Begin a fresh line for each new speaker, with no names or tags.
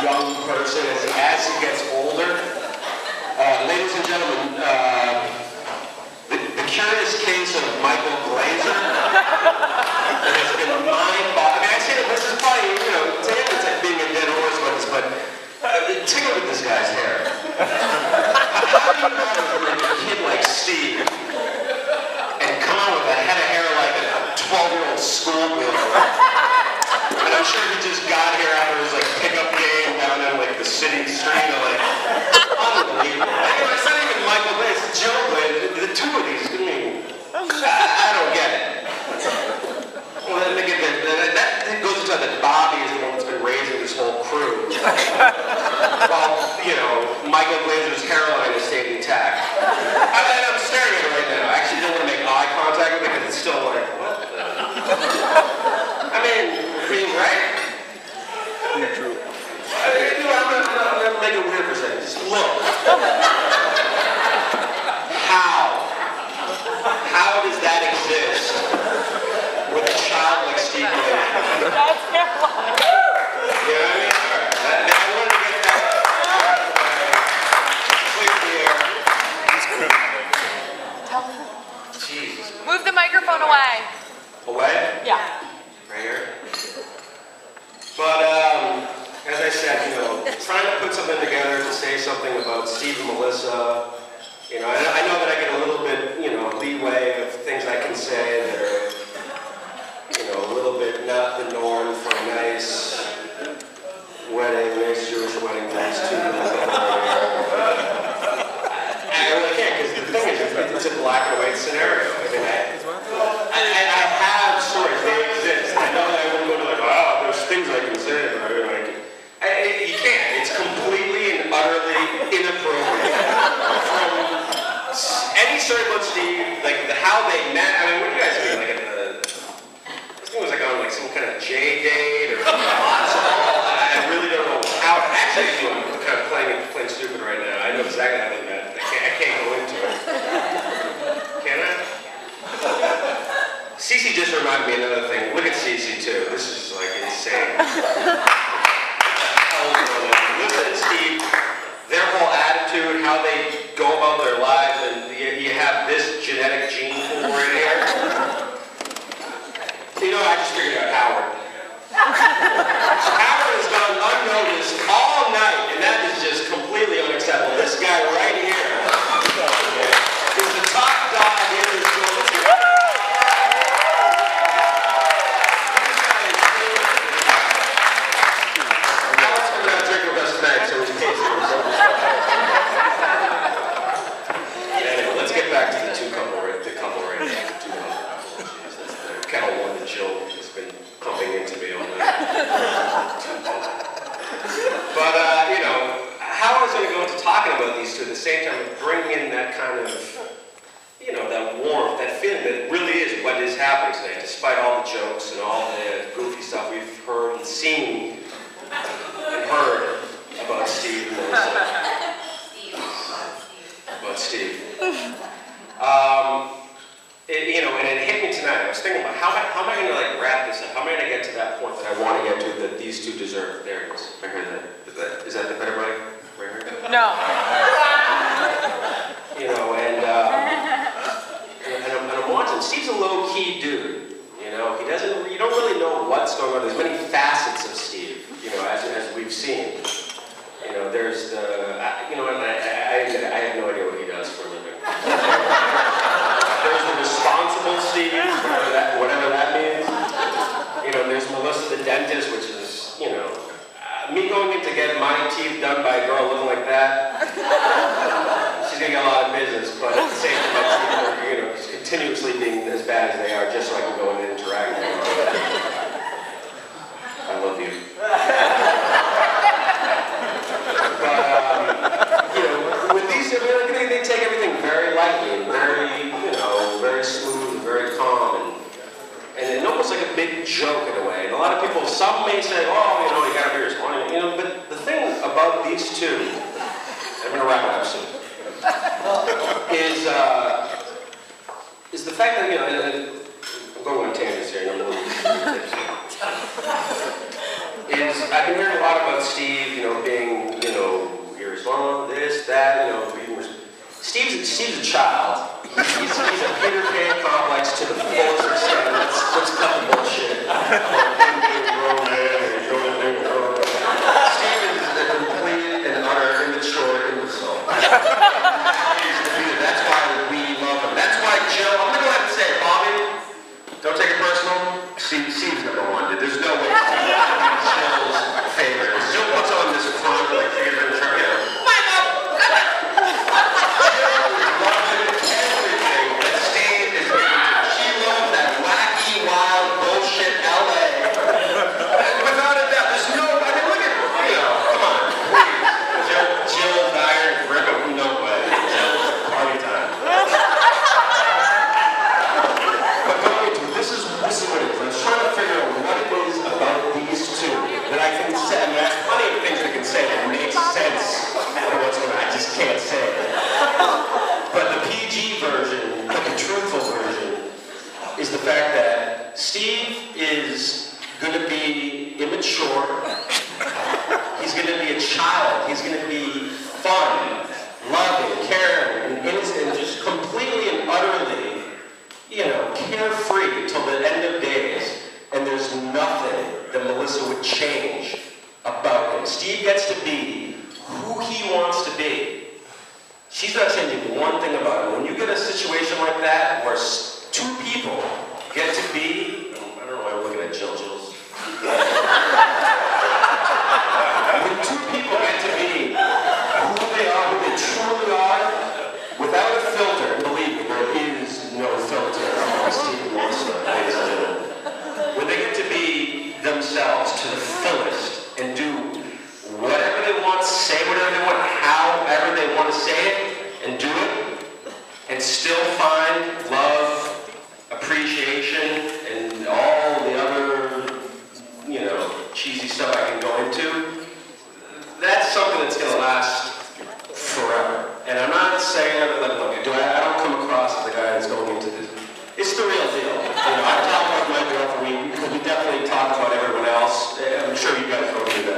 young person as he gets older. Ladies and gentlemen, the curious case of Michael Glazer that has been mind-boggling. I mean, I say that this is probably, you know, to him it's like being a dead horse with this, but take a look at this guy's hair. How do you know like a kid like Steve and come out with a head of hair like a 12-year-old schoolgirl? And I'm sure he just got here after his like pickup game down in like the city street, like unbelievable. Anyway, it's not even Michael Glazer, it's Joe Glazer. The two of these, I mean, I don't get it. Well, that goes to show that Bobby is the one that's been raising this whole crew. While, you know, Michael Glazer's hairline is staying intact. I'm staring at it right now. I actually don't want to make eye contact with it because it's still like, what the? I mean, right?
True.
I'm gonna make it weird for a second. Just look. How does that exist with a child like Steve Glazer?
That's terrifying.
You know what I mean? All right. I wanted to get that clear the air. Jesus.
Move the microphone away.
Away?
Yeah.
Right here? But, as I said, you know, trying to put something together to say something about Steve and Melissa, you know, I know that I get a little bit, you know, leeway of things I can say that are, you know, a little bit not the norm for a nice wedding, nice Jewish wedding for these two people. I really can't, because the thing is, it's a black and white scenario. I mean, I have stories, they exist. I know that I wouldn't go to like, oh, there's things I can say about it. Like, you can't. It's completely and utterly inappropriate. From any story about Steve, like how they met. I mean, what do you guys mean? Like, this thing was like on like some kind of J date or I really don't know how. Actually, I'm kind of playing stupid right now. I know exactly how they met. I can't go into it. Can I? Cece just reminded me of another thing. Look at Cece too. This is like insane. Listen and Steve, their whole attitude, how they go about their lives, and you have this genetic gene pool right here. You know, I just figured out Howard. Howard has gone unnoticed all night, and that is just completely unacceptable. This guy right here is the top dog in this building. Anyway, let's get back to the couple right now. Jeez, that's the kettle one that Jill has been pumping into me all night. But, you know, how I was going to go into talking about these two at the same time and bring in that kind of, you know, that warmth, that feeling that really is what is happening today, despite all the jokes and all the goofy stuff we've heard and seen and heard about Steve and Melissa. About Steve. You know, and it hit me tonight. I was thinking about how am I going to like wrap this up? How am I going to get to that point that I want to get to that these two deserve? There it is. I heard that. Is that the better mic? Right here?
No.
You know, and I'm watching. Steve's a low-key dude. You know, you don't really know what's going on. There's many facets of Steve. You know, as we've seen. You know, there's the, you know, I have no idea what he does for a living. There's the responsible Steve, whatever that means. You know, there's Melissa the dentist, which is, you know, me going in to get my teeth done by a girl looking like that. She's gonna get a lot of business, but at the same time, you know, continuously being as bad as they are, just so I can go in and interact with them. I love you. But, you know, with these, they take everything very lightly and very, you know, very smooth, very calm, and it almost like a big joke in a way. And a lot of people, some may say, oh, you know, you gotta be responsible. You know, but the thing about these two, I'm gonna wrap it up soon, is the fact that, you know, and I'm going on tangents here, and I'm a little tipsy. I've been hearing a lot about Steve, being, irresponsible, this, that, Steve's a child. He's a Peter Pan complex to the fullest extent. Let's cut the bullshit. Steve is a complete and utter immature imbecile. That's why we love him. That's why Jill, I'm going to go ahead and say it, Bobby, don't take it personal. Steve's number one, dude. There's no way Steve is Jill's favorite. Jill puts on this front, like, favorite shirt, Michael! Jill is loving everything that Steve is doing. She loves that wacky, wild, bullshit LA. Without a doubt, there's no, look at, come on, please. Jill's iron grip, no way. Jill's party time. But going into this is what it is. I was trying to figure out what it is about these two that I can say. I mean, there's plenty of things I can say that makes sense of what's going on. I just can't say it. But the PG version, the truthful version, is the fact that Steve is going to be immature. He's going to be a child. He's going to be fun, loving, caring, and innocent, and just completely and utterly, carefree till the end of days. And there's nothing that Melissa would change about him. Steve gets to be who he wants to be. She's not changing one thing about him. When you get a situation like that, where two people get to be, I don't know why I'm looking at Jill's. When two people get to be who they are, who they truly are, without a filter, and believe me, there is no filter on Steve and Melissa, ladies and gentlemen. When they get to be themselves to the fullest and do whatever they want, say whatever they want, however they want to say it, and do it, and still find love, appreciation, and all the other, cheesy stuff I can go into, that's something that's going to last forever. And I'm not saying that, I don't come across as the guy that's going into this. It's the real deal. I've talked about my girlfriend, we definitely talk about everyone else. I'm sure you guys don't do that.